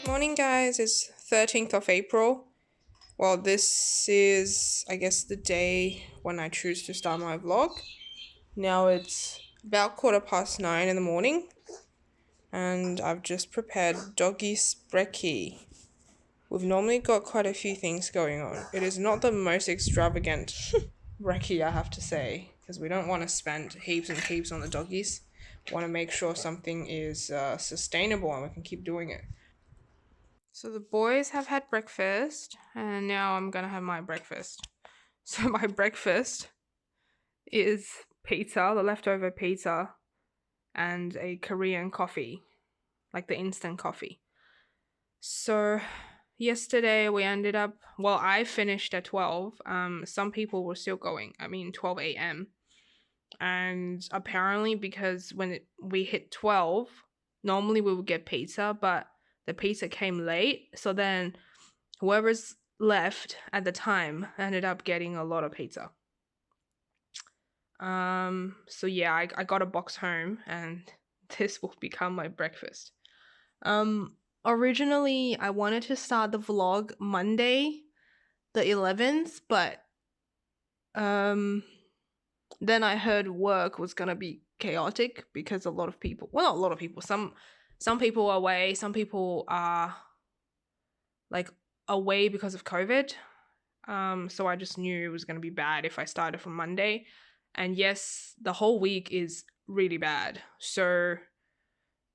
Morning, guys. It's 13th of April. Well, this is, I guess, the day when I choose to start my vlog. Now it's about 9:15 in the morning, and I've just prepared doggy's brekkie. We've normally got quite a few things going on. It is not the most extravagant brekkie, I have to say, because we don't want to spend heaps and heaps on the doggies. Want to make sure something is sustainable and we can keep doing it. So the boys have had breakfast, and now I'm gonna have my breakfast. So my breakfast is pizza, the leftover pizza, and a Korean coffee, like the instant coffee. So yesterday we ended up, well, I finished at 12. Some people were still going. 12 a.m. And apparently, because we hit 12, normally we would get pizza, but the pizza came late. So then whoever's left at the time ended up getting a lot of pizza. So yeah, I got a box home, and this will become my breakfast. Originally I wanted to start the vlog Monday the 11th, but then I heard work was gonna be chaotic because a lot of people, well, not a lot of people, some people are away, some people are like away because of COVID. So I just knew it was gonna be bad if I started from Monday. And yes, the whole week is really bad. So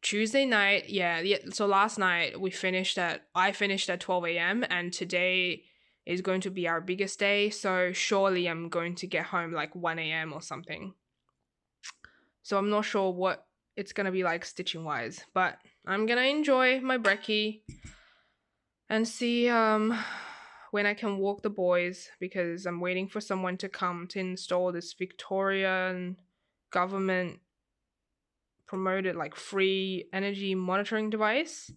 Tuesday night, yeah. So last night I finished at 12 a.m. and today is going to be our biggest day. So surely I'm going to get home like 1 a.m. or something. So I'm not sure what it's gonna be like stitching wise, but I'm gonna enjoy my brekkie and see when I can walk the boys, because I'm waiting for someone to come to install this Victorian government promoted like free energy monitoring device.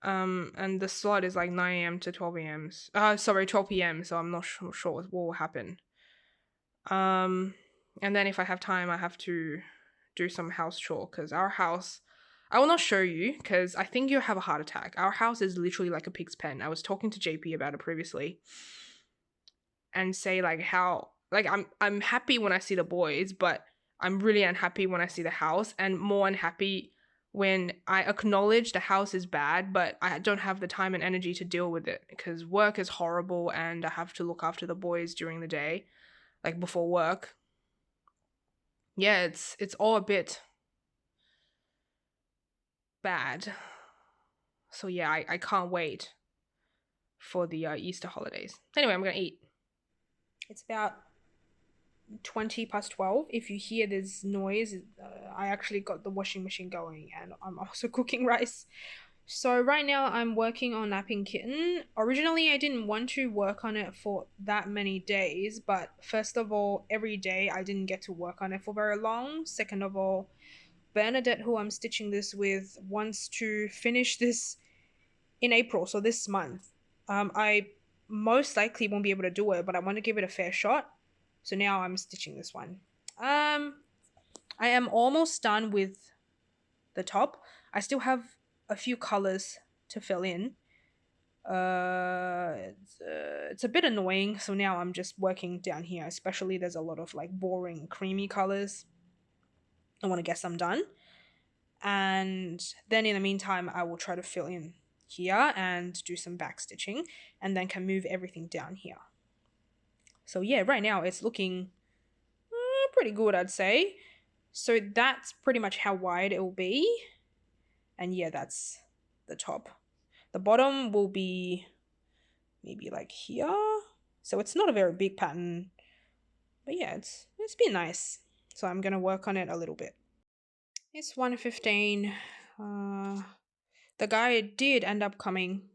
And the slot is like 9 a.m. to 12 a.m. 12 p.m. So I'm not sure what will happen. And then if I have time, I have to do some house chore, because our house, I will not show you because I think you'll have a heart attack. Our house is literally like a pig's pen. I was talking to JP about it previously and say like how, like, I'm happy when I see the boys, but I'm really unhappy when I see the house, and more unhappy when I acknowledge the house is bad, but I don't have the time and energy to deal with it because work is horrible and I have to look after the boys during the day, like before work. Yeah, it's all a bit bad. So yeah, I can't wait for the Easter holidays. Anyway, I'm gonna eat. It's about 20 past 12. If you hear this noise, I actually got the washing machine going and I'm also cooking rice. So right now I'm working on Napping Kitten. Originally I didn't want to work on it for that many days, but first of all, every day I didn't get to work on it for very long. Second of all, Bernadette, who I'm stitching this with, wants to finish this in April, so this month. I most likely won't be able to do it, but I want to give it a fair shot. So now I'm stitching this one. I am almost done with the top. I still have a few colors to fill in. It's a bit annoying, so now I'm just working down here, especially there's a lot of like boring creamy colors. I want to get some done, and then in the meantime I will try to fill in here and do some back stitching, and then can move everything down here. So yeah, right now it's looking pretty good, I'd say. So that's pretty much how wide it will be, and yeah, that's the top. The bottom will be maybe like here, so it's not a very big pattern, but yeah, it's been nice. So I'm gonna work on it a little bit. It's 1:15. The guy did end up coming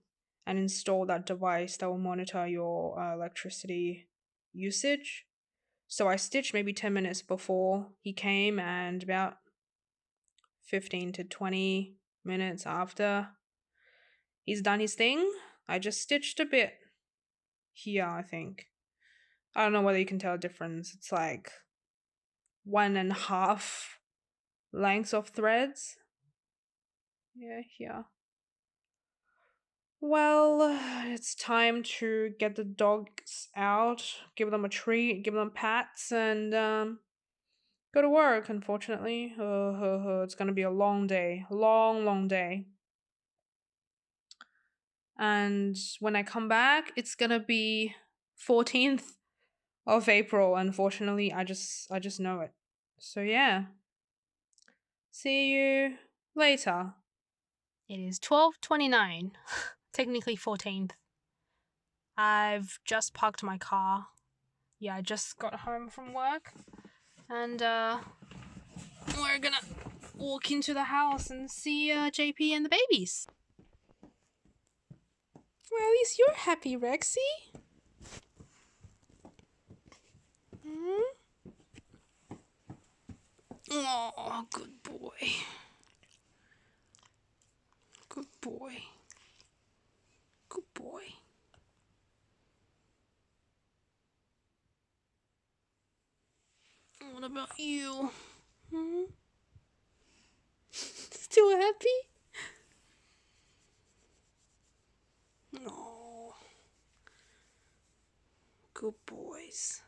and install that device that will monitor your electricity usage. So I stitched maybe 10 minutes before he came, and about 15 to 20 minutes after he's done his thing, I just stitched a bit here, I think. I don't know whether you can tell a difference. It's like 1.5 lengths of threads. Yeah, here. Well, it's time to get the dogs out, give them a treat, give them pats, and go to work. Unfortunately, it's gonna be a long day, long day. And when I come back, it's gonna be 14th of April. Unfortunately, I just know it. So yeah, see you later. It is 12:29, technically 14th. I've just parked my car. Yeah, I just got home from work, and we're gonna walk into the house and see JP and the babies. Well, at least you're happy, Rexy. Hmm? Oh, good boy. Good boy. Good boy. What about you? Hmm? Still happy? Oh, good boys.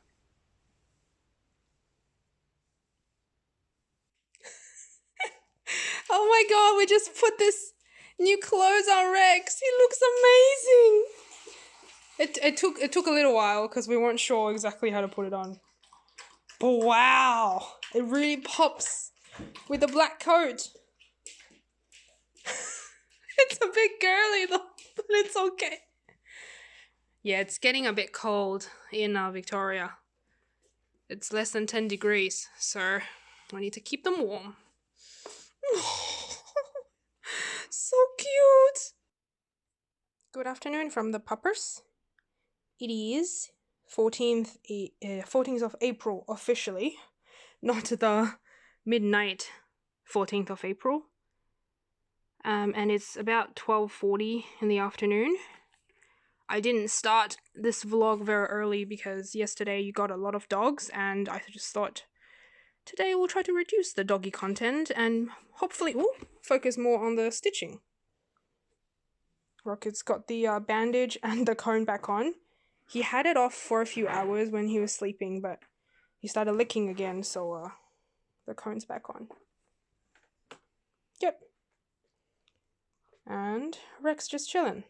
Oh my god, we just put this new clothes on Rex. He looks amazing. It took a little while because we weren't sure exactly how to put it on. But wow, it really pops with the black coat. It's a bit girly though, but it's okay. Yeah, it's getting a bit cold in Victoria. It's less than 10 degrees, so I need to keep them warm. So cute. Good afternoon from the puppers. It is 14th of April officially, not the midnight 14th of April. And it's about 12:40 in the afternoon. I didn't start this vlog very early because yesterday you got a lot of dogs, and I just thought today we'll try to reduce the doggy content and hopefully focus more on the stitching. Rocket's got the bandage and the cone back on. He had it off for a few hours when he was sleeping, but he started licking again, so the cone's back on. Yep. And Rex just chilling.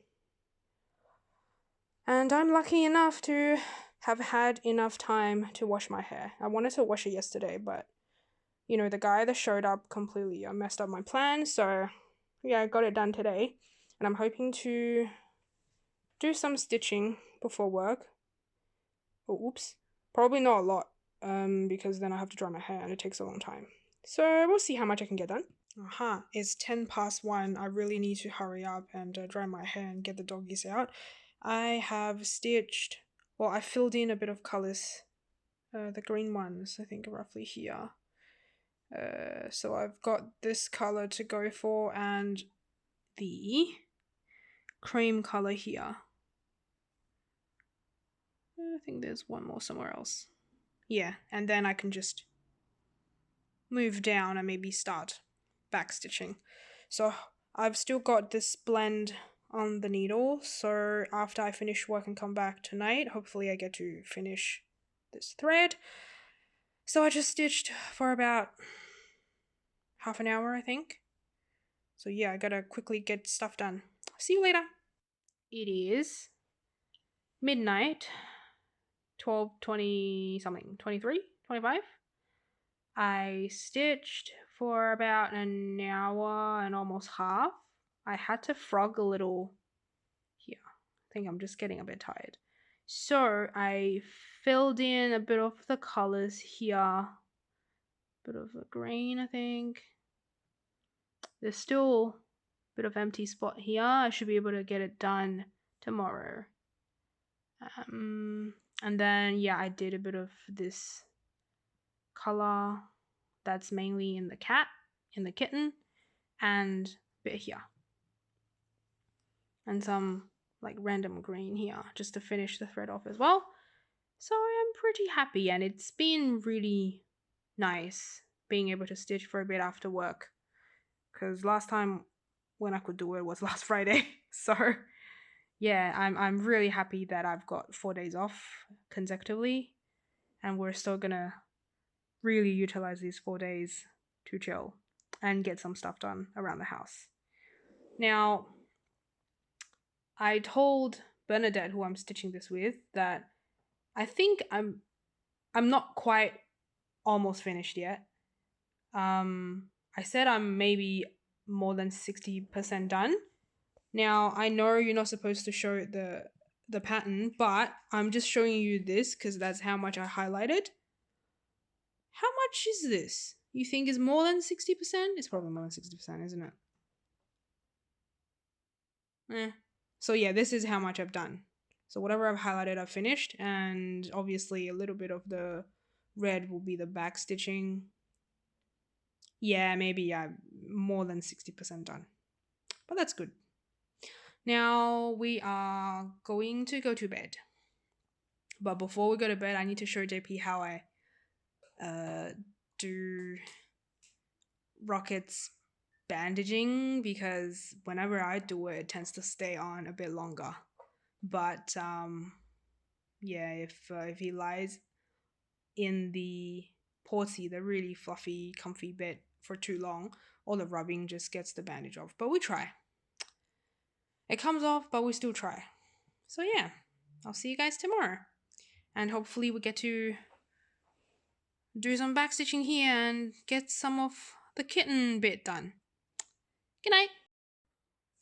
And I'm lucky enough to have had enough time to wash my hair. I wanted to wash it yesterday, but you know, the guy that showed up completely messed up my plan, so yeah, I got it done today. And I'm hoping to do some stitching before work. Oh, oops. Probably not a lot, because then I have to dry my hair and it takes a long time. So we'll see how much I can get done. It's 1:10. I really need to hurry up and dry my hair and get the doggies out. I have stitched, well, I filled in a bit of colors, the green ones, I think roughly here. So I've got this color to go for and the cream color here. I think there's one more somewhere else. Yeah, and then I can just move down and maybe start back stitching. So I've still got this blend on the needle, so after I finish work and come back tonight, hopefully I get to finish this thread. So I just stitched for about half an hour, I think. So yeah, I gotta quickly get stuff done. See you later. It is midnight, 12:20 something, 23, 25. I stitched for about an hour and almost half. I had to frog a little here. I think I'm just getting a bit tired. So I filled in a bit of the colors here. A bit of a green, I think. There's still a bit of empty spot here. I should be able to get it done tomorrow. And then yeah, I did a bit of this color that's mainly in the cat, in the kitten, and a bit here. And some like random green here just to finish the thread off as well. So I'm pretty happy, and it's been really nice being able to stitch for a bit after work, because last time when I could do it was last Friday. So yeah, I'm really happy that I've got 4 days off consecutively, and we're still gonna really utilize these 4 days to chill and get some stuff done around the house. Now, I told Bernadette, who I'm stitching this with, that I think I'm not quite almost finished yet. I said I'm maybe more than 60% done. Now, I know you're not supposed to show the pattern, but I'm just showing you this because that's how much I highlighted. How much is this? You think is more than 60%? It's probably more than 60%, isn't it? So yeah, this is how much I've done. So whatever I've highlighted, I've finished, and obviously a little bit of the red will be the back stitching. Yeah, maybe more than 60% done, but that's good. Now we are going to go to bed, but before we go to bed, I need to show JP how I do Rocket's bandaging, because whenever I do it, it tends to stay on a bit longer. But yeah, if he lies in the porty, the really fluffy, comfy bed for too long, all the rubbing just gets the bandage off. But we try. It comes off, but we still try. So yeah, I'll see you guys tomorrow. And hopefully we get to do some backstitching here and get some of the kitten bit done. Good night.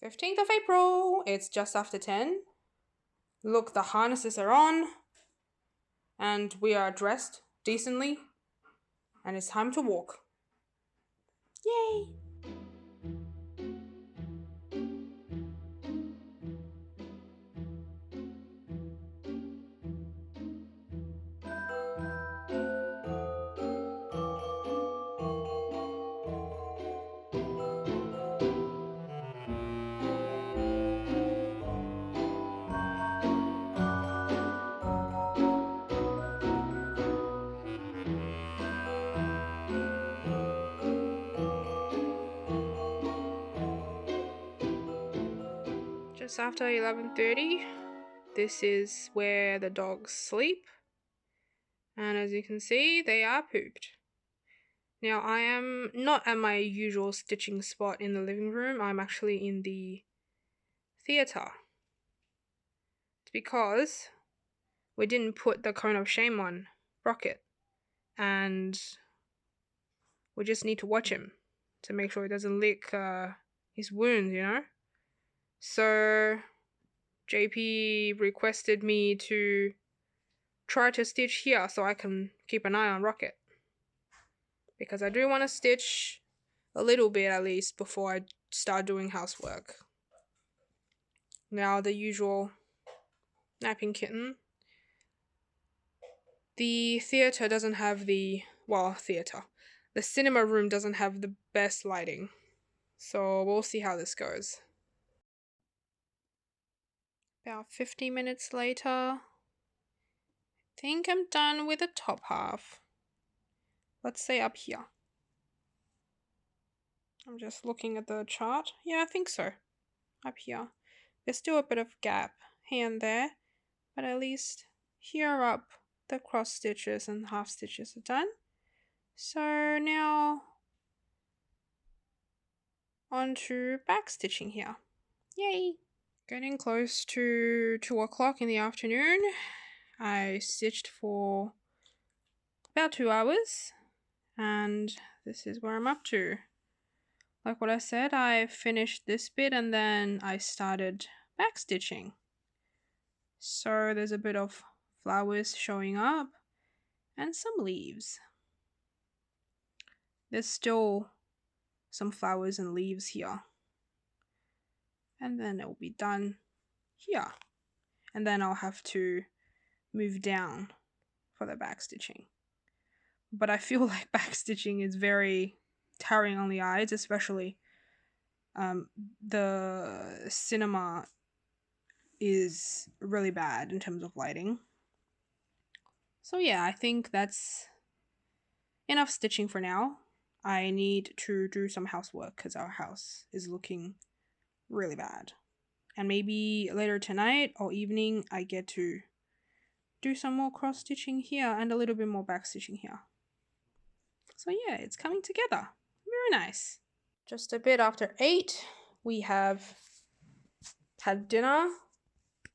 15th of April. It's just after 10. Look, the harnesses are on. And we are dressed decently. And it's time to walk. Yay! Just after 11:30, this is where the dogs sleep, and as you can see, they are pooped. Now, I am not at my usual stitching spot in the living room. I'm actually in the theatre. It's because we didn't put the cone of shame on Rocket, and we just need to watch him to make sure he doesn't lick his wounds, you know? So JP requested me to try to stitch here so I can keep an eye on Rocket, because I do want to stitch a little bit at least before I start doing housework. Now, the usual napping kitten. The theatre doesn't have the cinema room doesn't have the best lighting, so we'll see how this goes. About 50 minutes later, I think I'm done with the top half. Let's say up here. I'm just looking at the chart. Yeah, I think so. Up here. There's still a bit of gap here and there, but at least here up, the cross stitches and half stitches are done. So now on to back stitching here. Yay! Getting close to 2 o'clock in the afternoon. I stitched for about 2 hours, and this is where I'm up to. Like what I said, I finished this bit and then I started back stitching. So there's a bit of flowers showing up and some leaves. There's still some flowers and leaves here. And then it will be done here. And then I'll have to move down for the back stitching. But I feel like back stitching is very tiring on the eyes, especially the cinema is really bad in terms of lighting. So yeah, I think that's enough stitching for now. I need to do some housework because our house is looking really bad. And maybe later tonight or evening I get to do some more cross stitching here and a little bit more back stitching here. So yeah, it's coming together. Very nice. Just a bit after 8, we have had dinner.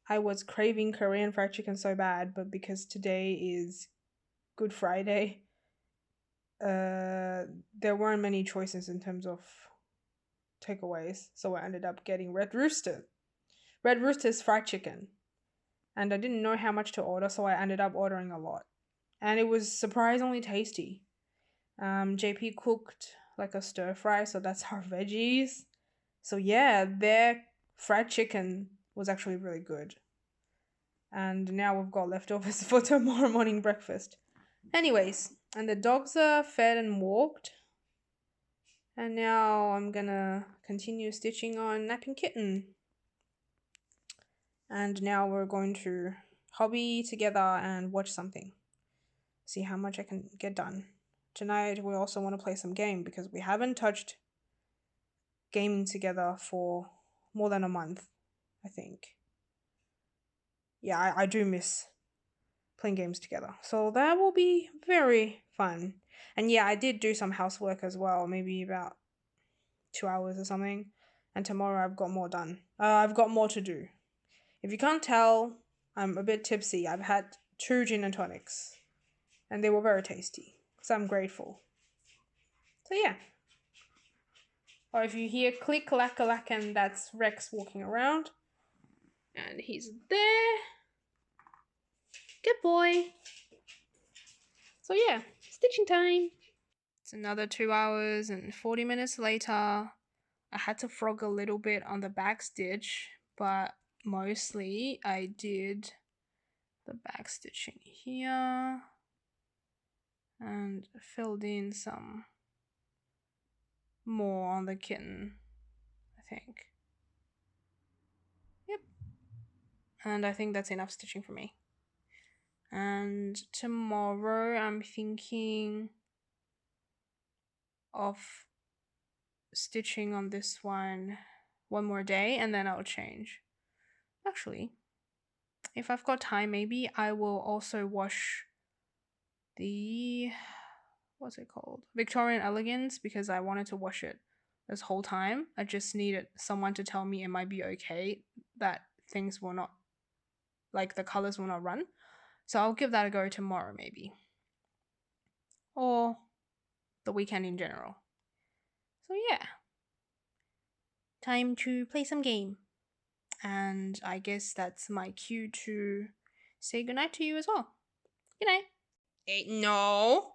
I was craving Korean fried chicken so bad, but because today is Good Friday, there weren't many choices in terms of takeaways, so I ended up getting Red Rooster's fried chicken. And I didn't know how much to order, so I ended up ordering a lot. And it was surprisingly tasty. JP cooked like a stir fry, so that's our veggies. So yeah, their fried chicken was actually really good. And now we've got leftovers for tomorrow morning breakfast. Anyways, and the dogs are fed and walked. And now I'm gonna continue stitching on Napping Kitten. And now we're going to hobby together and watch something. See how much I can get done. Tonight we also want to play some game because we haven't touched gaming together for more than a month, I think. Yeah, I do miss playing games together. So that will be very fun. And yeah, I did do some housework as well, maybe about 2 hours or something. And tomorrow I've got more done. I've got more to do. If you can't tell, I'm a bit tipsy. I've had 2 gin and tonics. And they were very tasty. So I'm grateful. So yeah. Or if you hear click, clack, clack, and that's Rex walking around. And he's there. Good boy. So yeah, stitching time. It's another 2 hours and 40 minutes later. I had to frog a little bit on the back stitch, but mostly I did the back stitching here and filled in some more on the kitten, I think. Yep. And I think that's enough stitching for me. And tomorrow I'm thinking of stitching on this one more day and then I'll change. Actually, if I've got time, maybe I will also wash the, what's it called? Victorian Elegance, because I wanted to wash it this whole time. I just needed someone to tell me it might be okay, that things will not, like the colors will not run. So I'll give that a go tomorrow maybe. Or the weekend in general. So yeah. Time to play some game. And I guess that's my cue to say goodnight to you as well. Good night. Hey, no.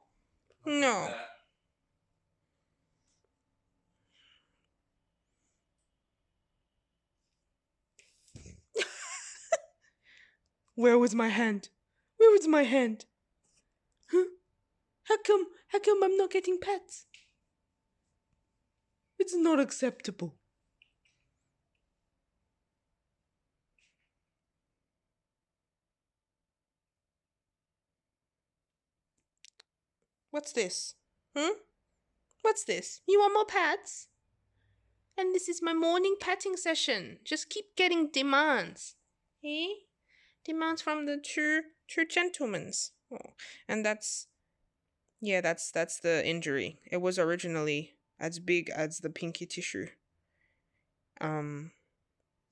No. Where was my hand? Where was my hand? Huh? How come I'm not getting pets? It's not acceptable. What's this? What's this? You want more pets? And this is my morning petting session. Just keep getting demands. Eh? Demands from the two gentlemen. Oh, and that's the injury. It was originally as big as the pinky tissue. And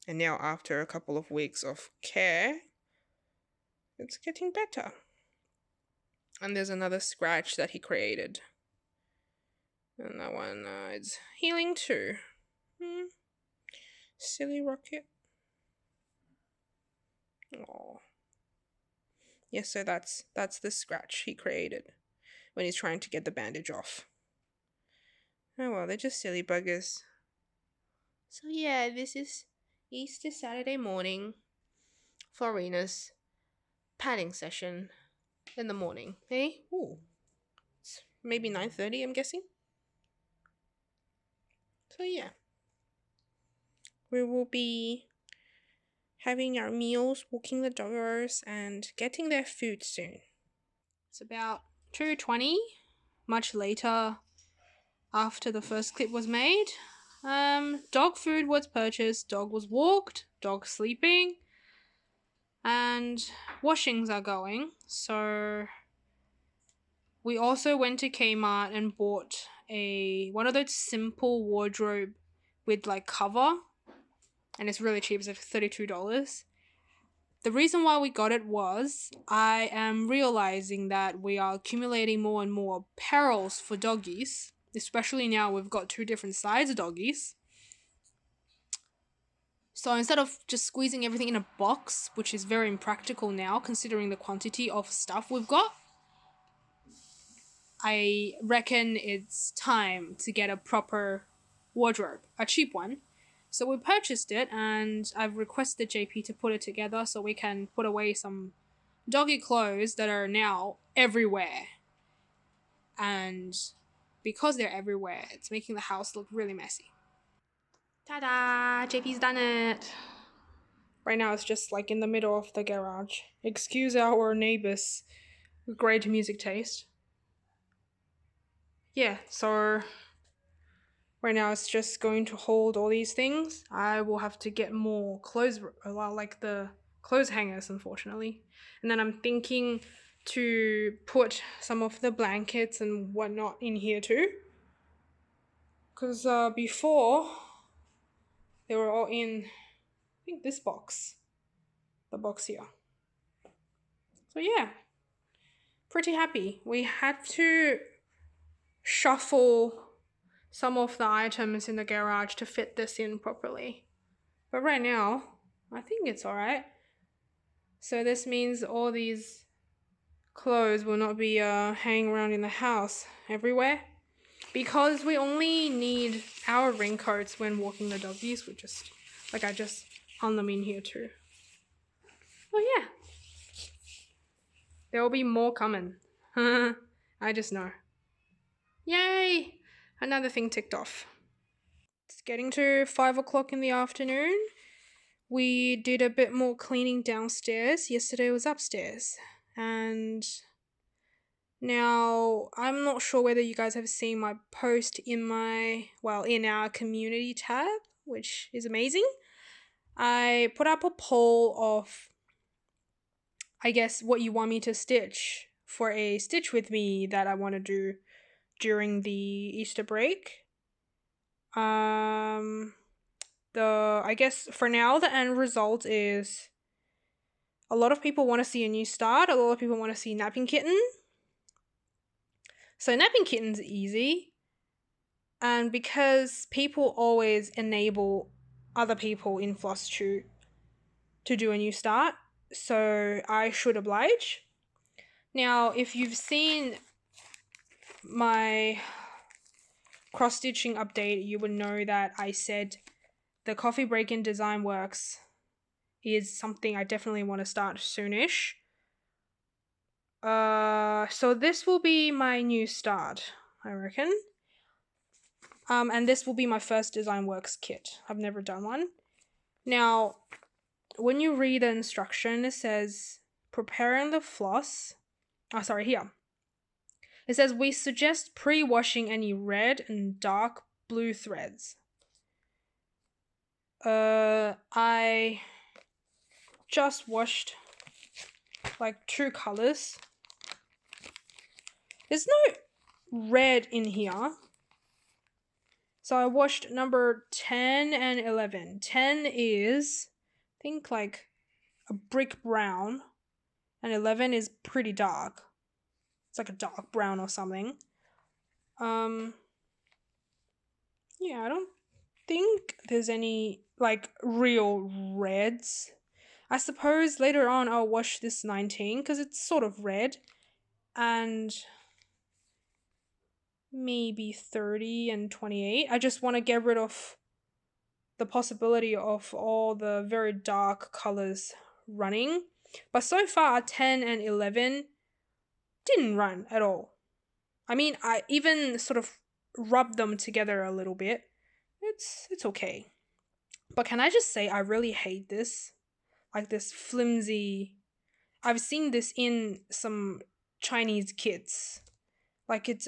now after a couple of weeks of care, it's getting better. And there's another scratch that he created. And that one is healing too. Silly rocket. Oh. Yes, so that's the scratch he created when he's trying to get the bandage off. Oh well, they're just silly buggers. So yeah, this is Easter Saturday morning. Florina's padding session in the morning. Hey? Ooh. It's maybe 9:30, I'm guessing. So yeah. We will be having our meals, walking the doggers, and getting their food soon. It's about 2:20, much later after the first clip was made. Dog food was purchased, dog was walked, dog sleeping. And washings are going. So we also went to Kmart and bought one of those simple wardrobe with like cover. And it's really cheap. It's like $32. The reason why we got it was I am realizing that we are accumulating more and more apparels for doggies, especially now we've got 2 different size doggies. So instead of just squeezing everything in a box, which is very impractical now considering the quantity of stuff we've got, I reckon it's time to get a proper wardrobe, a cheap one. So we purchased it and I've requested JP to put it together so we can put away some doggy clothes that are now everywhere. And because they're everywhere, it's making the house look really messy. Ta-da! JP's done it! Right now it's just like in the middle of the garage. Excuse our neighbors' great music taste. Yeah, so right now it's just going to hold all these things. I will have to get more clothes, like the clothes hangers, unfortunately. And then I'm thinking to put some of the blankets and whatnot in here too. Because before, they were all in, I think, this box. The box here. So yeah, pretty happy. We had to shuffle some of the items in the garage to fit this in properly. But right now, I think it's alright. So this means all these clothes will not be hanging around in the house everywhere. Because we only need our raincoats when walking the doggies, I just hung them in here too. Oh yeah. There will be more coming. I just know. Yay! Another thing ticked off. It's getting to 5 o'clock in the afternoon. We did a bit more cleaning downstairs. Yesterday was upstairs. And now I'm not sure whether you guys have seen my post in our community tab, which is amazing. I put up a poll of, I guess, what you want me to stitch for a stitch with me that I want to do during the Easter break. I guess for now the end result is a lot of people want to see a new start. A lot of people want to see Napping Kitten. So Napping Kitten's easy. And because people always enable other people in Flosstube to do a new start, so I should oblige. Now, if you've seen my cross-stitching update, you would know that I said the coffee break-in design works is something I definitely want to start soonish. So this will be my new start, I reckon. And this will be my first Design Works kit. I've never done one. Now, when you read the instruction, it says preparing the floss. Here. It says we suggest pre-washing any red and dark blue threads. I just washed like 2 colors. There's no red in here. So I washed number 10 and 11. 10 is, I think, like a brick brown, and 11 is pretty dark. It's like a dark brown or something. Yeah, I don't think there's any like real reds. I suppose later on I'll wash this 19 because it's sort of red, and maybe 30 and 28. I just want to get rid of the possibility of all the very dark colors running. But so far 10 and 11 didn't run at all. I mean, I even sort of rubbed them together a little bit. It's okay. But can I just say I really hate this? Like this flimsy. I've seen this in some Chinese kits. Like it's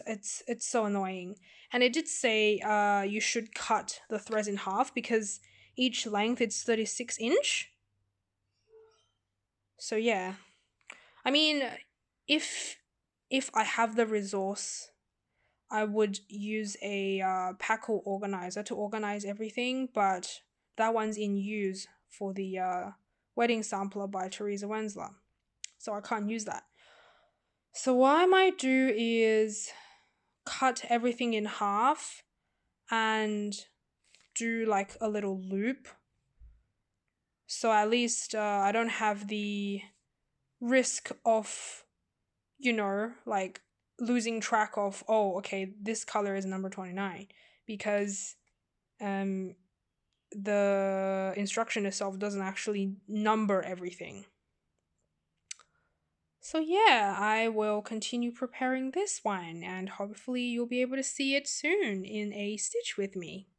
so annoying. And it did say you should cut the threads in half because each length it's 36 inch. So yeah, I mean, if I have the resource, I would use a packle organizer to organize everything, but that one's in use for the wedding sampler by Teresa Wensler, so I can't use that. So what I might do is cut everything in half and do like a little loop, so at least I don't have the risk of, you know, like losing track of, oh, okay, this color is number 29, because the instruction itself doesn't actually number everything. So yeah, I will continue preparing this one, and hopefully you'll be able to see it soon in a stitch with me.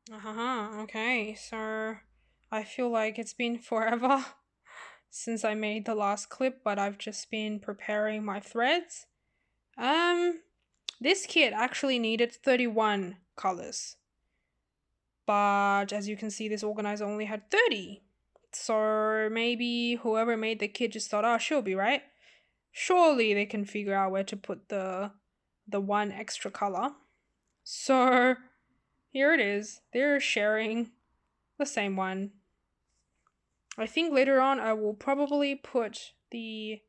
Okay, so I feel like it's been forever since I made the last clip, but I've just been preparing my threads. This kit actually needed 31 colors, but as you can see, this organizer only had 30. So maybe whoever made the kit just thought, oh, she'll be right. Surely they can figure out where to put the one extra color. So here it is. They're sharing the same one. I think later on I will probably put the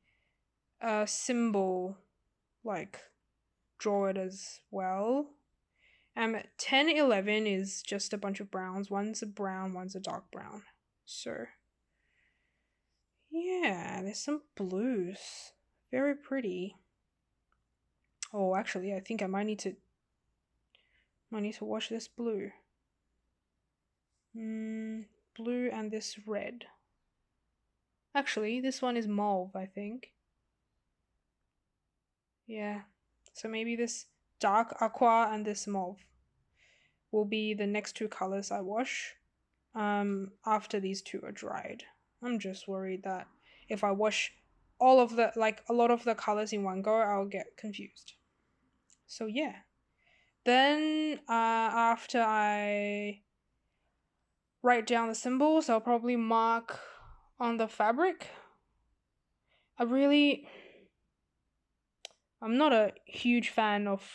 symbol, like draw it as well. 10, 11 is just a bunch of browns. One's a brown, one's a dark brown. So yeah, there's some blues. Very pretty. Oh, actually, I think I might need to wash this blue. Blue and this red. Actually, this one is mauve, I think. Yeah. So maybe this dark aqua and this mauve will be the next two colors I wash after these two are dried. I'm just worried that if I wash all of the, like a lot of the colors in one go, I'll get confused. So yeah. Then after I write down the symbols, I'll probably mark on the fabric. I'm not a huge fan of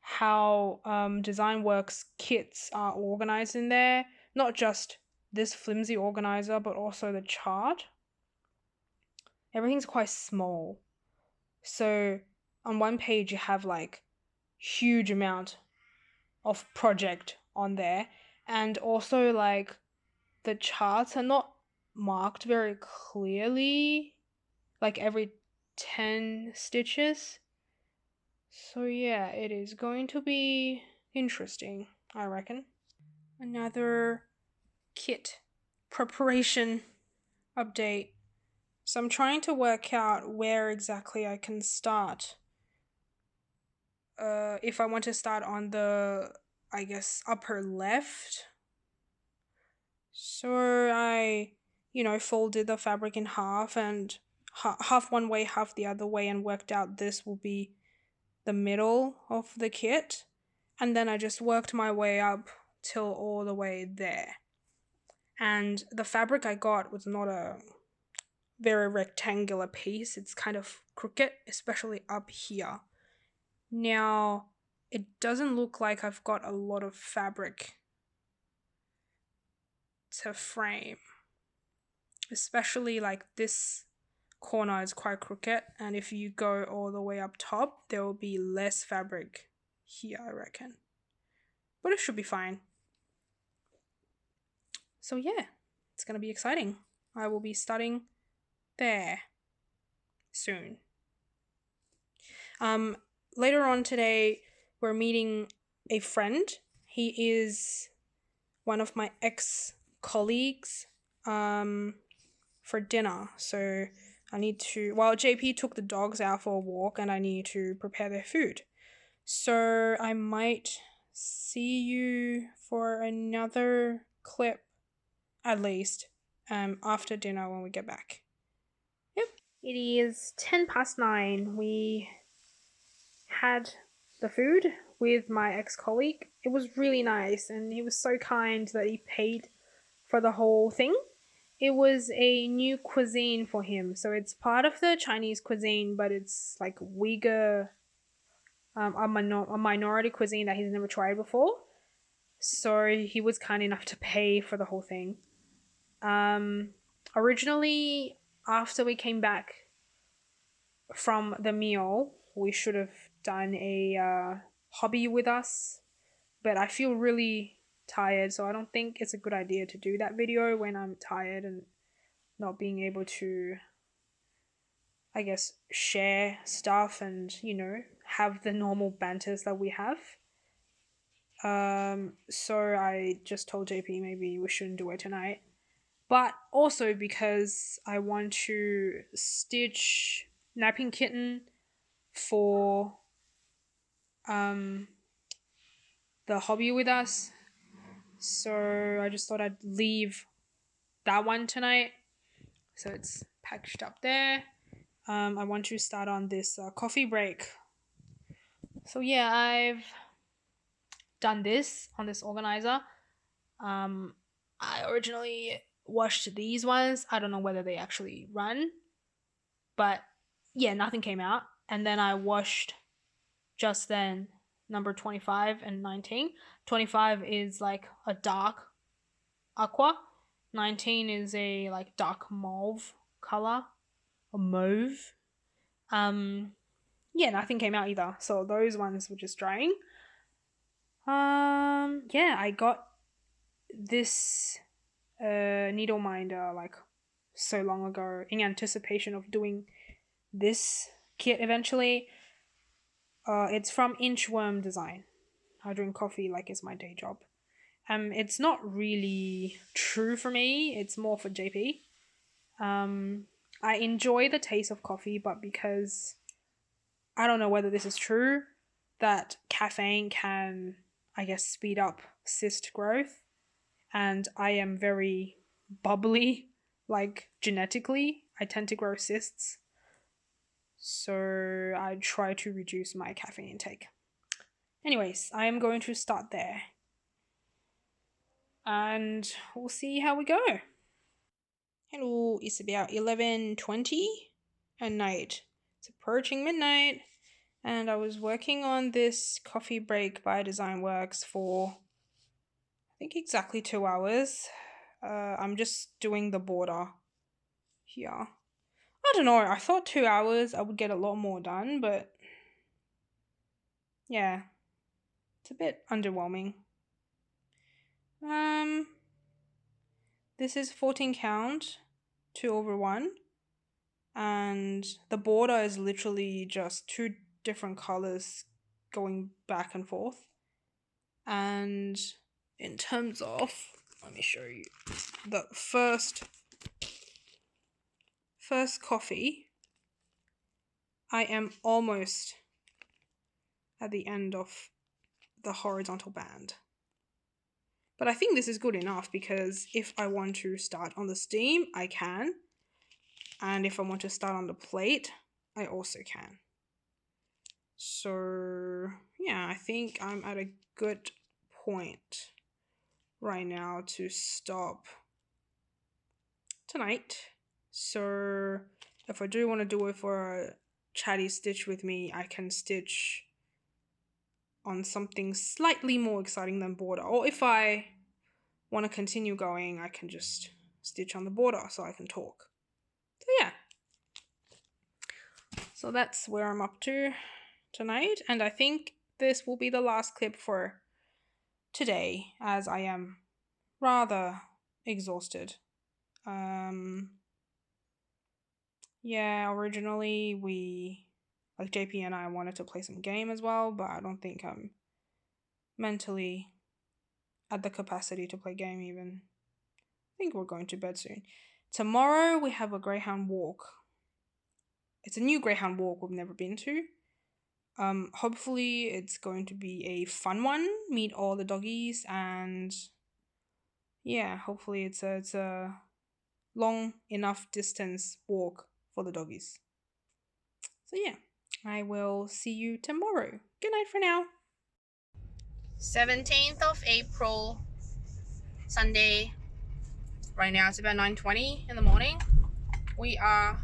how Design Works kits are organized in there. Not just this flimsy organizer, but also the chart. Everything's quite small. So on one page you have like huge amount of project on there, and also like the charts are not marked very clearly, like every 10 stitches. So yeah, it is going to be interesting, I reckon. Another kit preparation update. So I'm trying to work out where exactly I can start. If I want to start on the, I guess, upper left. So I, folded the fabric in half and half one way, half the other way, and worked out this will be the middle of the kit. And then I just worked my way up till all the way there. And the fabric I got was not a very rectangular piece. It's kind of crooked, especially up here. Now, it doesn't look like I've got a lot of fabric to frame. Especially like this corner is quite crooked, and if you go all the way up top, there will be less fabric here, I reckon. But it should be fine. So yeah, it's gonna be exciting. I will be starting there soon. Later on today, we're meeting a friend. He is one of my ex-colleagues for dinner. So I need to, JP took the dogs out for a walk and I need to prepare their food. So I might see you for another clip, at least, after dinner when we get back. Yep. It is 9:10. We had the food with my ex-colleague. It was really nice, and he was so kind that he paid for the whole thing. It was a new cuisine for him. So it's part of the Chinese cuisine, but it's like Uyghur, a minority cuisine that he's never tried before. So he was kind enough to pay for the whole thing. Originally, after we came back from the meal, we should have done a hobby with us, but I feel really tired, so I don't think it's a good idea to do that video when I'm tired and not being able to, I guess, share stuff and, you know, have the normal banters that we have. So I just told JP maybe we shouldn't do it tonight. But also because I want to stitch Napping Kitten for the hobby with us. So I just thought I'd leave that one tonight. So it's packaged up there. I want to start on this coffee break. So yeah, I've done this on this organizer. I originally washed these ones. I don't know whether they actually run, but yeah, nothing came out. And then I washed just then number 25 and 19. 25 is like a dark aqua. 19 is a like dark mauve color, or mauve. Yeah, nothing came out either. So those ones were just drying. Yeah, I got this needle minder like so long ago in anticipation of doing this kit eventually. It's from Inchworm Design. I drink coffee like it's my day job. It's not really true for me. It's more for JP. I enjoy the taste of coffee, but because I don't know whether this is true, that caffeine can, I guess, speed up cyst growth. And I am very bubbly, like genetically. I tend to grow cysts. So I try to reduce my caffeine intake. Anyways, I am going to start there. And we'll see how we go. Hello, it's about 11:20 at night. It's approaching midnight. And I was working on this coffee break by Designworks for, I think, exactly 2 hours. I'm just doing the border here. I don't know, I thought 2 hours I would get a lot more done, but yeah, it's a bit underwhelming. This is 14 count, 2/1, and the border is literally just 2 different colors going back and forth. And in terms of, let me show you the first coffee, I am almost at the end of the horizontal band. But I think this is good enough because if I want to start on the steam, I can. And if I want to start on the plate, I also can. So yeah, I think I'm at a good point right now to stop tonight. So if I do want to do it for a chatty stitch with me, I can stitch on something slightly more exciting than border. Or if I want to continue going, I can just stitch on the border so I can talk. So yeah. So that's where I'm up to tonight. And I think this will be the last clip for today as I am rather exhausted. Yeah, originally like JP and I wanted to play some game as well, but I don't think I'm mentally at the capacity to play game even. I think we're going to bed soon. Tomorrow we have a Greyhound walk. It's a new Greyhound walk we've never been to. Hopefully it's going to be a fun one. Meet all the doggies, and yeah, hopefully it's a long enough distance walk for the doggies. So yeah, I will see you tomorrow. Good night for now. 17th of April, Sunday, Right now it's about 9:20 in the morning. We are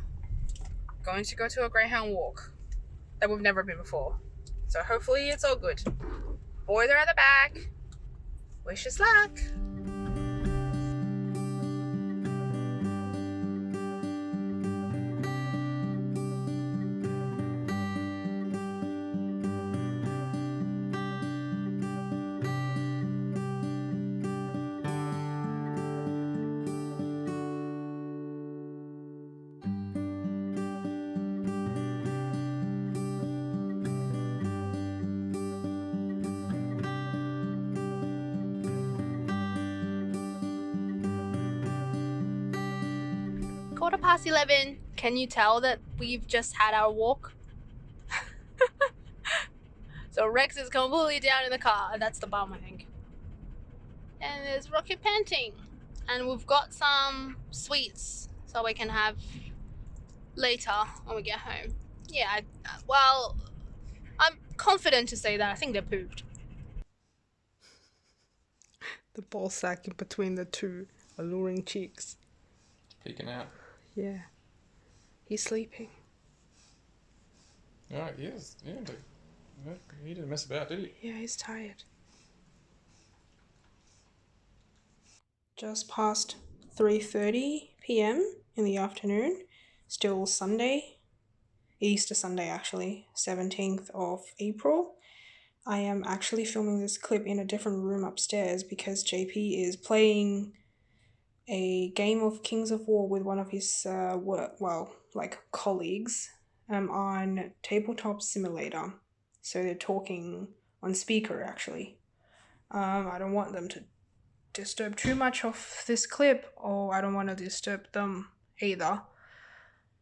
going to go to a Greyhound walk that we've never been before. So hopefully it's all good. Boys are at the back. Wish us luck. 11:15. Can you tell that we've just had our walk? So Rex is completely down in the car, and that's the bum, I think. And there's Rocket panting. And we've got some sweets so we can have later when we get home. Yeah, well, I'm confident to say that I think they're pooped. The ball sack in between the two alluring cheeks. Peeking out. Yeah. He's sleeping. Alright, he is. Yeah, he didn't mess about, did he? Yeah, he's tired. Just past 3:30 p.m. in the afternoon. Still Sunday. Easter Sunday, actually. 17th of April. I am actually filming this clip in a different room upstairs because JP is playing a game of Kings of War with one of his colleagues on Tabletop Simulator. So they're talking on speaker, actually. I don't want them to disturb too much of this clip, or I don't want to disturb them either.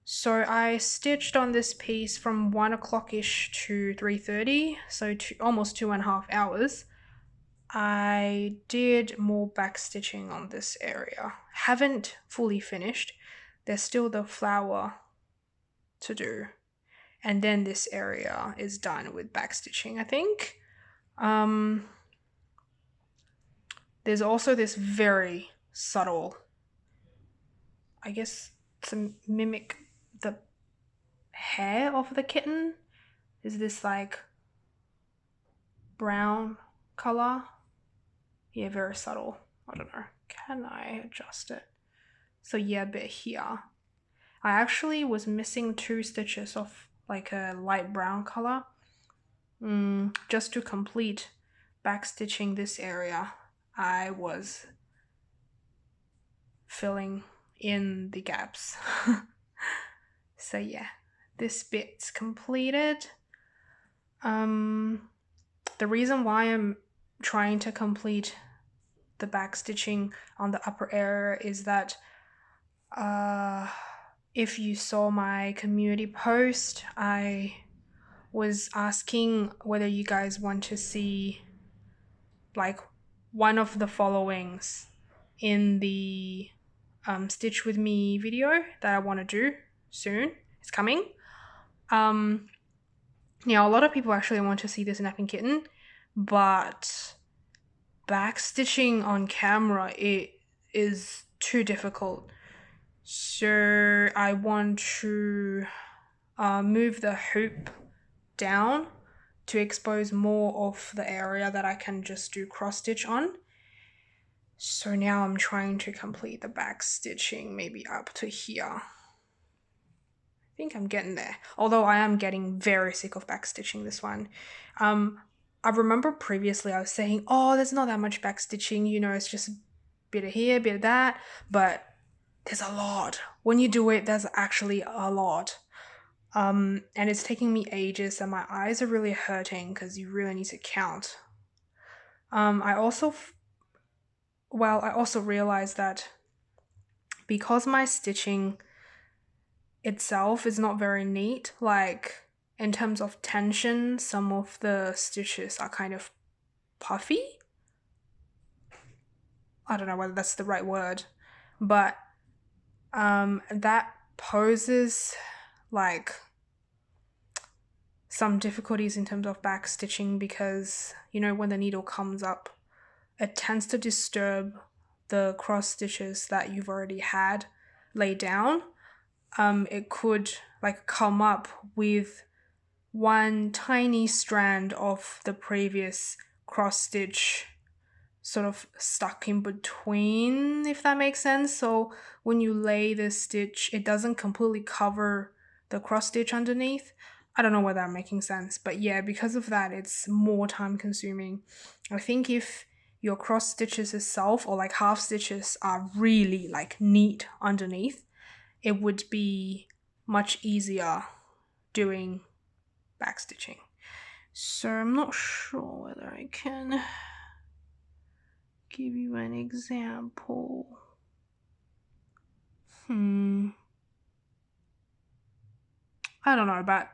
So I stitched on this piece from 1 o'clock-ish to 3:30, so almost 2.5 hours. I did more back stitching on this area. Haven't fully finished. There's still the flower to do. And then this area is done with back stitching, I think. There's also this very subtle, I guess to mimic the hair of the kitten, is this like brown color. Yeah, very subtle. I don't know. Can I adjust it? So yeah, a bit here. I actually was missing 2 stitches of like a light brown color. Just to complete back stitching this area, I was filling in the gaps. So yeah, this bit's completed. The reason why I'm trying to complete the back stitching on the upper area is that if you saw my community post, I was asking whether you guys want to see like one of the followings in the Stitch With Me video that I want to do soon. It's coming. Yeah, a lot of people actually want to see this napping kitten, but back stitching on camera, it is too difficult. So I want to move the hoop down to expose more of the area that I can just do cross stitch on. So now I'm trying to complete the back stitching maybe up to here. I think I'm getting there, although I am getting very sick of back stitching this one. I remember previously I was saying, oh, there's not that much back stitching, you know, it's just a bit of here, a bit of that, but there's a lot. When you do it, there's actually a lot. And it's taking me ages and my eyes are really hurting because you really need to count. I also realized that because my stitching itself is not very neat, like in terms of tension, some of the stitches are kind of puffy. I don't know whether that's the right word, but that poses like some difficulties in terms of back stitching because, you know, when the needle comes up, it tends to disturb the cross stitches that you've already had laid down, it could like come up with one tiny strand of the previous cross stitch sort of stuck in between, if that makes sense. So when you lay the stitch, it doesn't completely cover the cross stitch underneath. I don't know whether I'm making sense, but yeah, because of that, it's more time consuming. I think if your cross stitches itself or like half stitches are really like neat underneath, it would be much easier doing backstitching. So I'm not sure whether I can give you an example. I don't know, but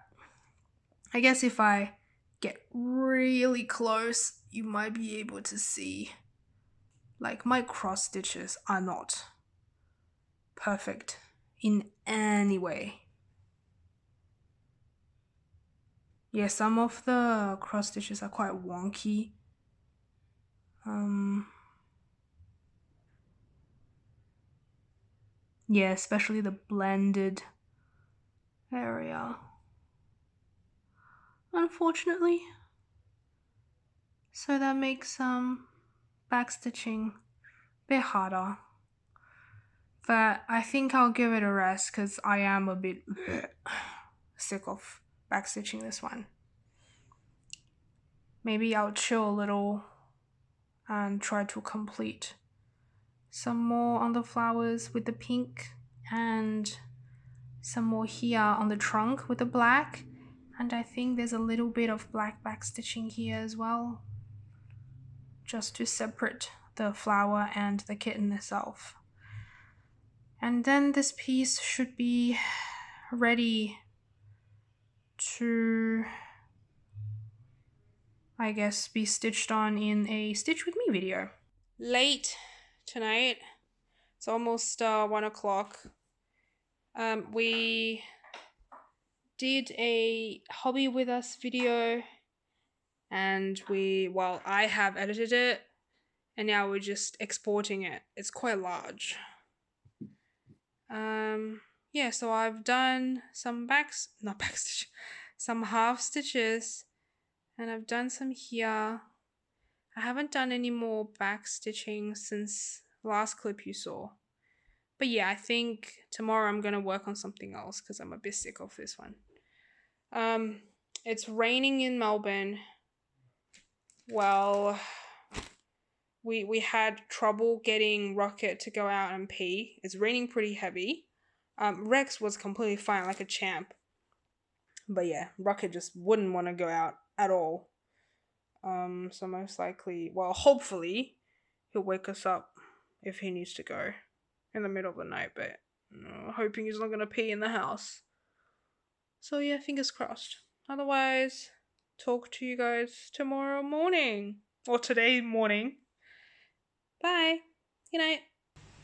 I guess if I get really close, you might be able to see like my cross stitches are not perfect in any way. Yeah, some of the cross stitches are quite wonky. Yeah, especially the blended area, unfortunately. So that makes backstitching a bit harder. But I think I'll give it a rest because I am a bit sick of backstitching this one. Maybe I'll chill a little and try to complete some more on the flowers with the pink and some more here on the trunk with the black. And I think there's a little bit of black backstitching here as well, just to separate the flower and the kitten itself. And then this piece should be ready to, I guess, be stitched on in a Stitch With Me video. Late tonight, it's almost 1 o'clock. We did a hobby with us video, and I have edited it, and now we're just exporting it. It's quite large. Yeah, so I've done some some half stitches, and I've done some here. I haven't done any more back stitching since last clip you saw. But yeah, I think tomorrow I'm gonna work on something else because I'm a bit sick of this one. It's raining in Melbourne. Well, we had trouble getting Rocket to go out and pee. It's raining pretty heavy. Rex was completely fine, like a champ. But yeah, Rocket just wouldn't want to go out at all. So most likely, well, hopefully, he'll wake us up if he needs to go in the middle of the night, but hoping he's not gonna pee in the house. So yeah, fingers crossed. Otherwise, talk to you guys tomorrow morning. Or today morning. Bye. Good night.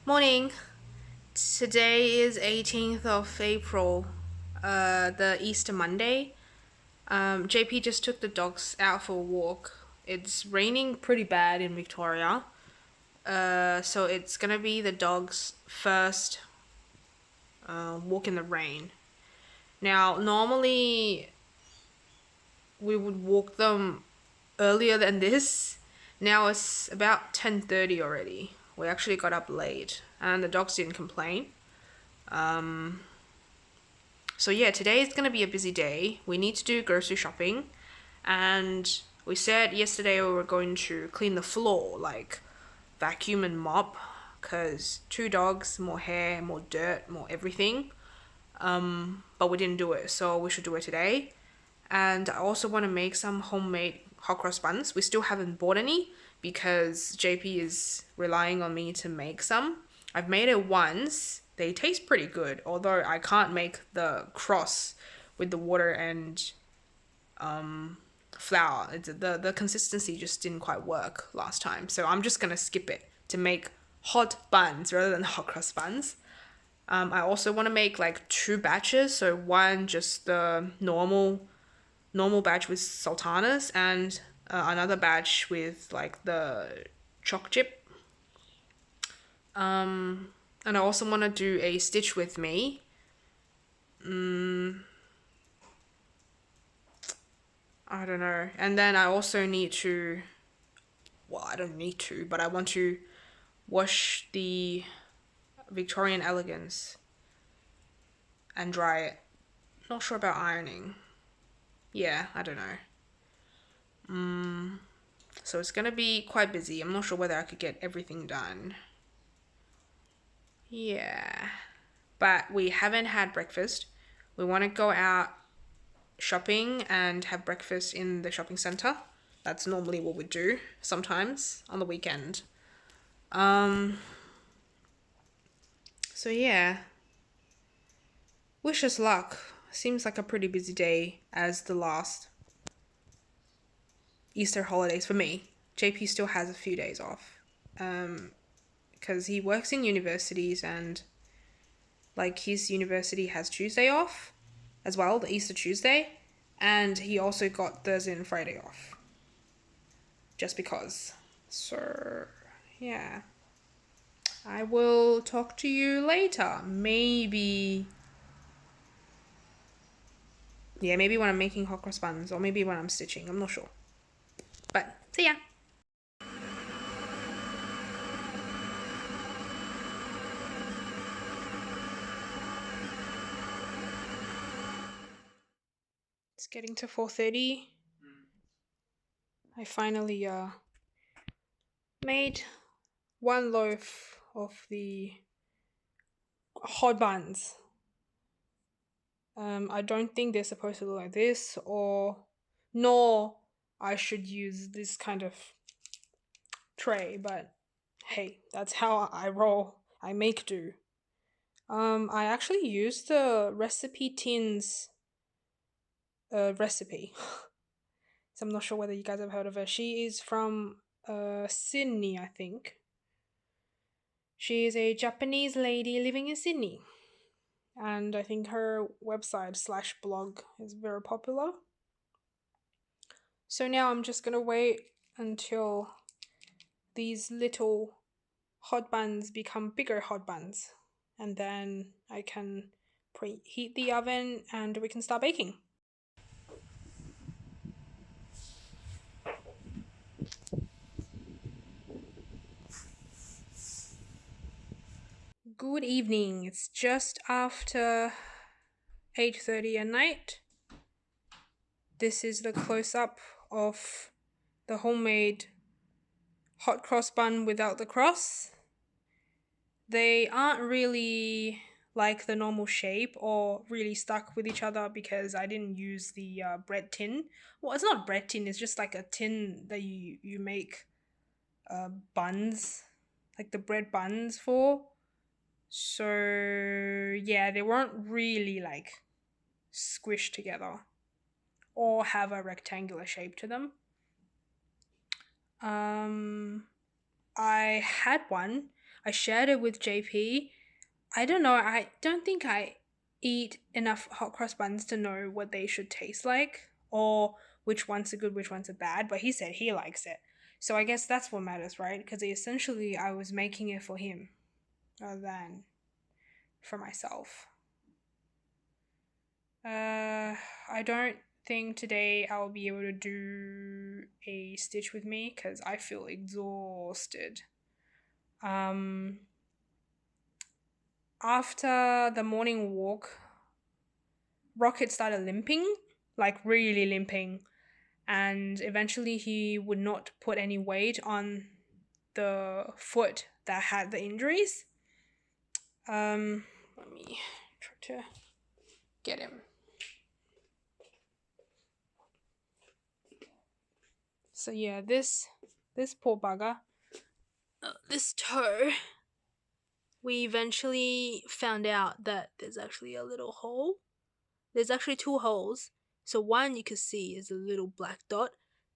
Morning. Today is 18th of April, the Easter Monday. JP just took the dogs out for a walk. It's raining pretty bad in Victoria. So it's gonna be the dogs' first walk in the rain. Now, normally we would walk them earlier than this. Now it's about 10:30 already. We actually got up late and the dogs didn't complain. So yeah, today is going to be a busy day. We need to do grocery shopping, and we said yesterday we were going to clean the floor, like vacuum and mop, because 2 dogs, more hair, more dirt, more everything. But we didn't do it, so we should do it today. And I also want to make some homemade hot cross buns. We still haven't bought any because JP is relying on me to make some. I've made it once. They taste pretty good, although I can't make the cross with the water and flour. The consistency just didn't quite work last time, so I'm just gonna skip it to make hot buns rather than hot cross buns. I also want to make like 2 batches, so one just the normal batch with sultanas and another batch with like the choc chip. And I also want to do a stitch with me. I don't know. And then I also need to, well, I don't need to, but I want to wash the Victorian Elegance and dry it. Not sure about ironing. Yeah, I don't know. So it's gonna be quite busy. I'm not sure whether I could get everything done. Yeah. But we haven't had breakfast. We want to go out shopping and have breakfast in the shopping center. That's normally what we do sometimes on the weekend. So yeah. Wish us luck. Seems like a pretty busy day as the last Easter holidays for me. JP still has a few days off. Because he works in universities and like his university has Tuesday off as well, the Easter Tuesday, and he also got Thursday and Friday off. Just because. So, yeah. I will talk to you later. Maybe. Yeah, maybe when I'm making hot cross buns or maybe when I'm stitching. I'm not sure. But, see ya. It's getting to 4:30. I finally made one loaf of the hot buns. I don't think they're supposed to look like this, or nor I should use this kind of tray, but hey, that's how I roll. I make do. I actually used the recipe tins recipe. So I'm not sure whether you guys have heard of her. She is from Sydney, I think. She is a Japanese lady living in Sydney. And I think her website slash blog is very popular. So now I'm just gonna wait until these little hot buns become bigger hot buns. And then I can preheat the oven and we can start baking. Good evening. It's just after 8:30 at night. This is the close-up of the homemade hot cross bun without the cross. They aren't really like the normal shape or really stuck with each other because I didn't use the bread tin. Well, it's not bread tin, it's just like a tin that you make buns, like the bread buns for. So yeah, they weren't really like squished together or have a rectangular shape to them. I had one. I shared it with JP. I don't know. I don't think I eat enough hot cross buns to know what they should taste like or which ones are good, which ones are bad. But he said he likes it. So I guess that's what matters, right? Because essentially I was making it for him rather than for myself. I don't think today I'll be able to do a stitch with me because I feel exhausted. After the morning walk, Rocket started limping, like really limping, and eventually he would not put any weight on the foot that had the injuries. Let me try to get him. So yeah, this poor bugger, this toe, we eventually found out that there's actually a little hole. There's actually two holes. So one you can see is a little black dot.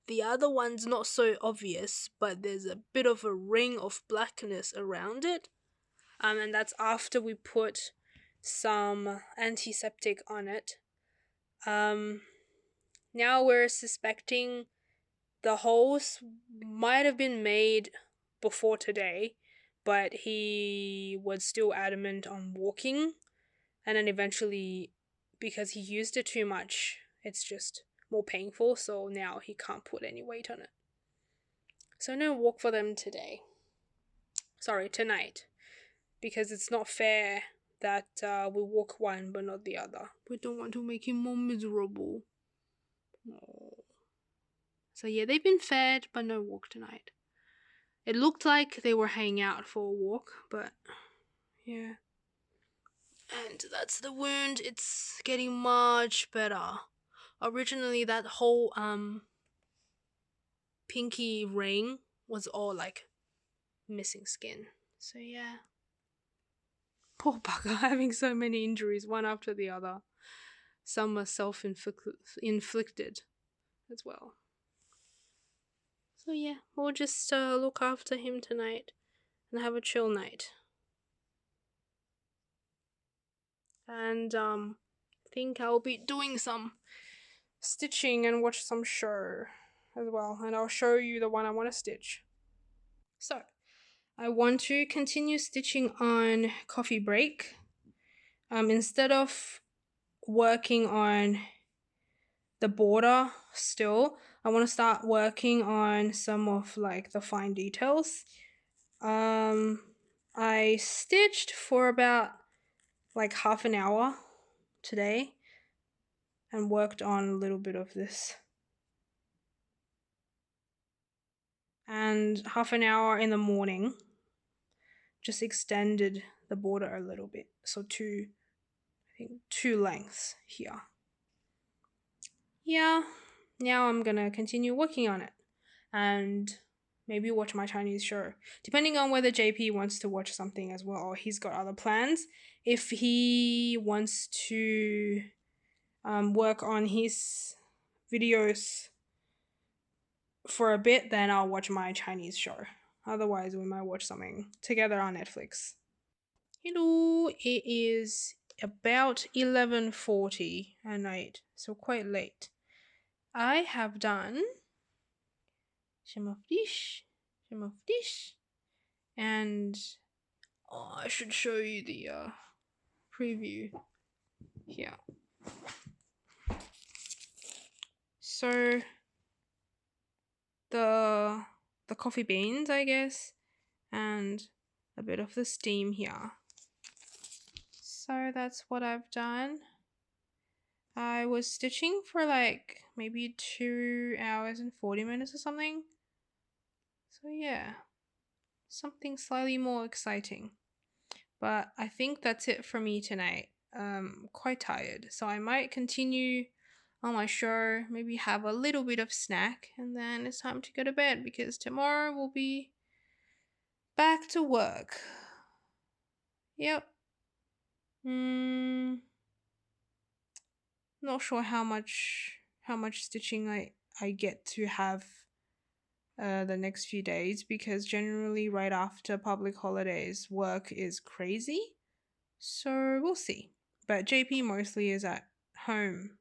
The other one's not so obvious, but there's a bit of a ring of blackness around it. And that's after we put some antiseptic on it. Now we're suspecting the holes might have been made before today but he was still adamant on walking. And then eventually, because he used it too much, it's just more painful. So now he can't put any weight on it. So no walk for them today. Sorry, tonight. Because it's not fair that we walk one but not the other. We don't want to make him more miserable. Oh. So yeah, they've been fed, but no walk tonight. It looked like they were hanging out for a walk, but yeah. And that's the wound. It's getting much better. Originally, that whole pinky ring was all like missing skin. So yeah. Poor bugger, having so many injuries, one after the other. Some are self-inflicted as well. So yeah, we'll just look after him tonight and have a chill night. And think I'll be doing some stitching and watch some show as well. And I'll show you the one I want to stitch. So, I want to continue stitching on coffee break. Instead of working on the border still, I want to start working on some of like the fine details. I stitched for about like half an hour today and worked on a little bit of this. And half an hour in the morning, just extended the border a little bit. So I think two lengths here. Yeah, now I'm gonna continue working on it and maybe watch my Chinese show, depending on whether JP wants to watch something as well or he's got other plans. If he wants to work on his videos for a bit, then I'll watch my Chinese show. Otherwise, we might watch something together on Netflix. Hello, it is about 11:40 at night, so quite late. I have done some of this, and I should show you the preview here. So the coffee beans, I guess, and a bit of the steam here. So that's what I've done. I was stitching for like maybe 2 hours and 40 minutes or something. So yeah, something slightly more exciting. But I think that's it for me tonight. Quite tired, so I might continue on my show, maybe have a little bit of snack, and then it's time to go to bed because tomorrow we'll be back to work. Yep. Not sure how much stitching I get to have the next few days, because generally right after public holidays work is crazy, so we'll see. But JP mostly is at home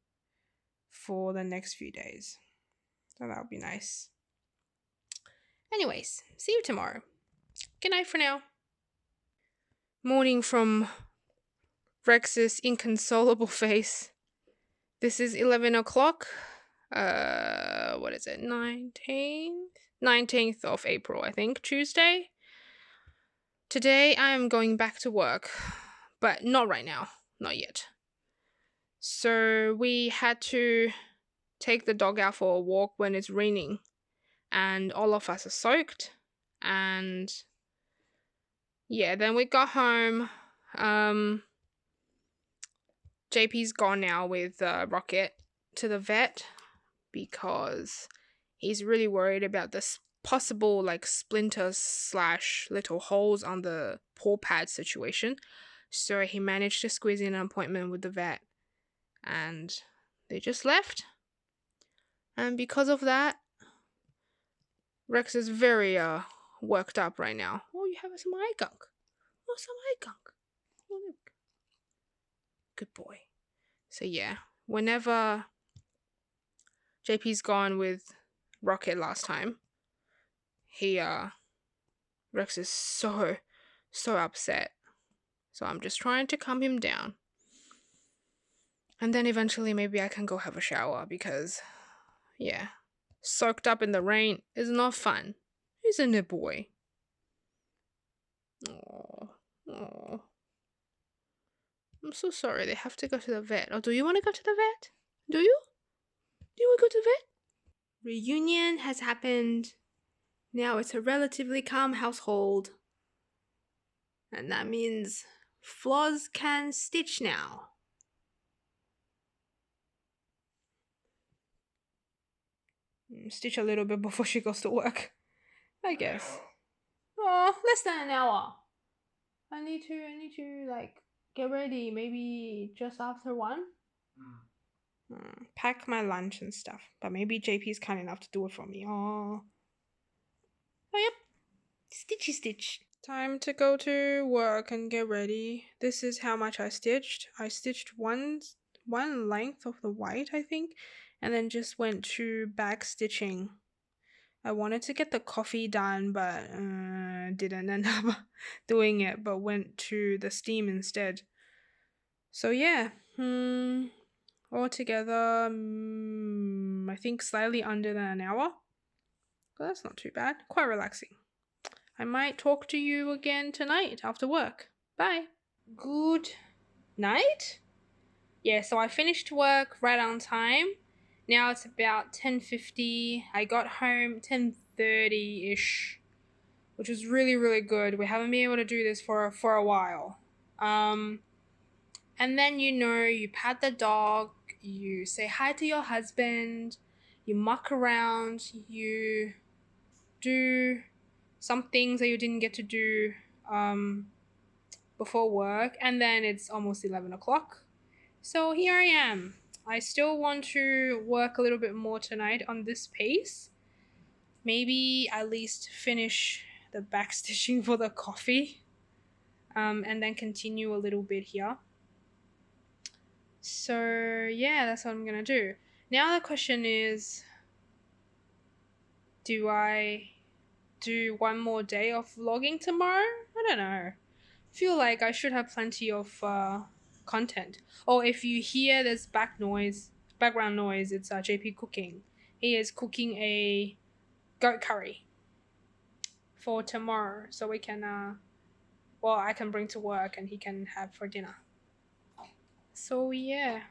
for the next few days, so that'll be nice. Anyways, see you tomorrow. Good night for now. Morning from Rex's inconsolable face. This is 11 o'clock. What is it? 19th of April, I think, Tuesday. Today I am going back to work, but not right now, not yet. So we had to take the dog out for a walk when it's raining, and all of us are soaked. And yeah, then we got home. JP's gone now with Rocket to the vet because he's really worried about this possible like splinters / little holes on the paw pad situation. So he managed to squeeze in an appointment with the vet, and they just left. And because of that, Rex is very worked up right now. Oh, you have some eye gunk. Oh, some eye gunk. Oh, look. Good boy. So yeah, whenever JP's gone with Rocket last time, Rex is so so upset. So I'm just trying to calm him down. And then eventually maybe I can go have a shower because, yeah, soaked up in the rain is not fun, isn't it, boy? Oh, oh. I'm so sorry they have to go to the vet. Or do you want to go to the vet? Do you? Do you want to go to the vet? Reunion has happened. Now it's a relatively calm household. And that means Floz can stitch now. Stitch a little bit before she goes to work, I guess. Oh, less than an hour. I need to like get ready. Maybe just after 1. Pack my lunch and stuff. But maybe JP's kind enough to do it for me. Oh, yep. Stitchy stitch. Time to go to work and get ready. This is how much I stitched. I stitched one length of the white, I think, and then just went to back stitching. I wanted to get the coffee done, but didn't end up doing it, but went to the steam instead. So yeah, altogether, I think slightly under than an hour. But that's not too bad. Quite relaxing. I might talk to you again tonight after work. Bye. Good night. Yeah, so I finished work right on time. Now it's about 10:50. I got home 10:30-ish, which was really, really good. We haven't been able to do this for a while. And then, you pat the dog, you say hi to your husband, you muck around, you do some things that you didn't get to do before work, and then it's almost 11 o'clock. So here I am. I still want to work a little bit more tonight on this pace. Maybe at least finish the backstitching for the coffee, and then continue a little bit here. So yeah, that's what I'm gonna do. Now the question is, do I do one more day of vlogging tomorrow? I don't know. Feel like I should have plenty of content. Or if you hear this background noise, it's JP cooking. He is cooking a goat curry for tomorrow, so we can I can bring to work and he can have for dinner. So yeah,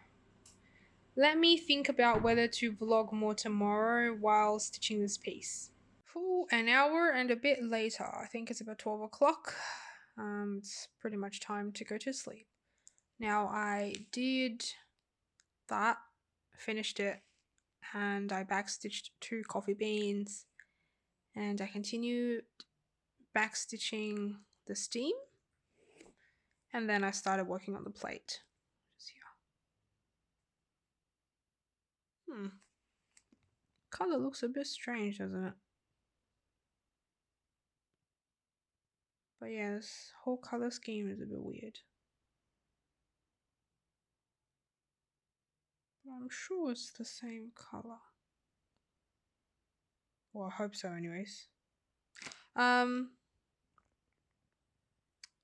let me think about whether to vlog more tomorrow while stitching this piece. For an hour and a bit later, I think it's about 12 o'clock. It's pretty much time to go to sleep. Now I did that, finished it, and I backstitched 2 coffee beans, and I continued backstitching the steam, and then I started working on the plate. Color looks a bit strange, doesn't it? But yeah, this whole color scheme is a bit weird. But I'm sure it's the same color. Well, I hope so anyways.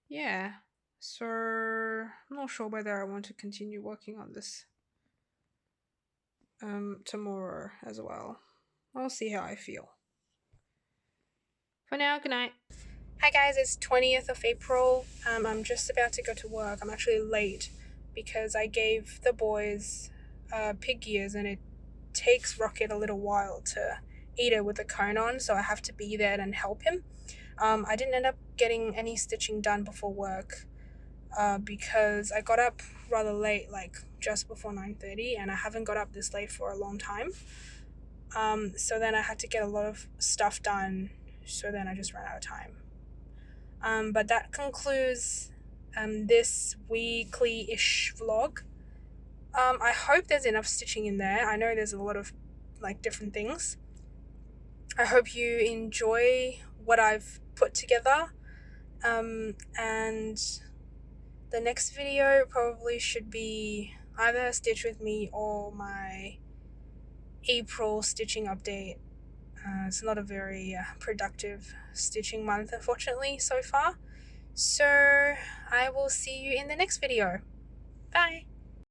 Yeah, so I'm not sure whether I want to continue working on this tomorrow as well. I'll see how I feel. For now, good night. Hi guys, it's 20th of April. I'm just about to go to work. I'm actually late because I gave the boys pig ears and it takes Rocket a little while to eat it with the cone on, so I have to be there and help him. I didn't end up getting any stitching done before work because I got up rather late, like just before 9:30, and I haven't got up this late for a long time. So then I had to get a lot of stuff done, so then I just ran out of time. But that concludes this weekly-ish vlog. I hope there's enough stitching in there. I know there's a lot of like different things. I hope you enjoy what I've put together. And the next video probably should be either a stitch with me or my April stitching update. It's not a very productive stitching month, unfortunately, so far. So I will see you in the next video. Bye.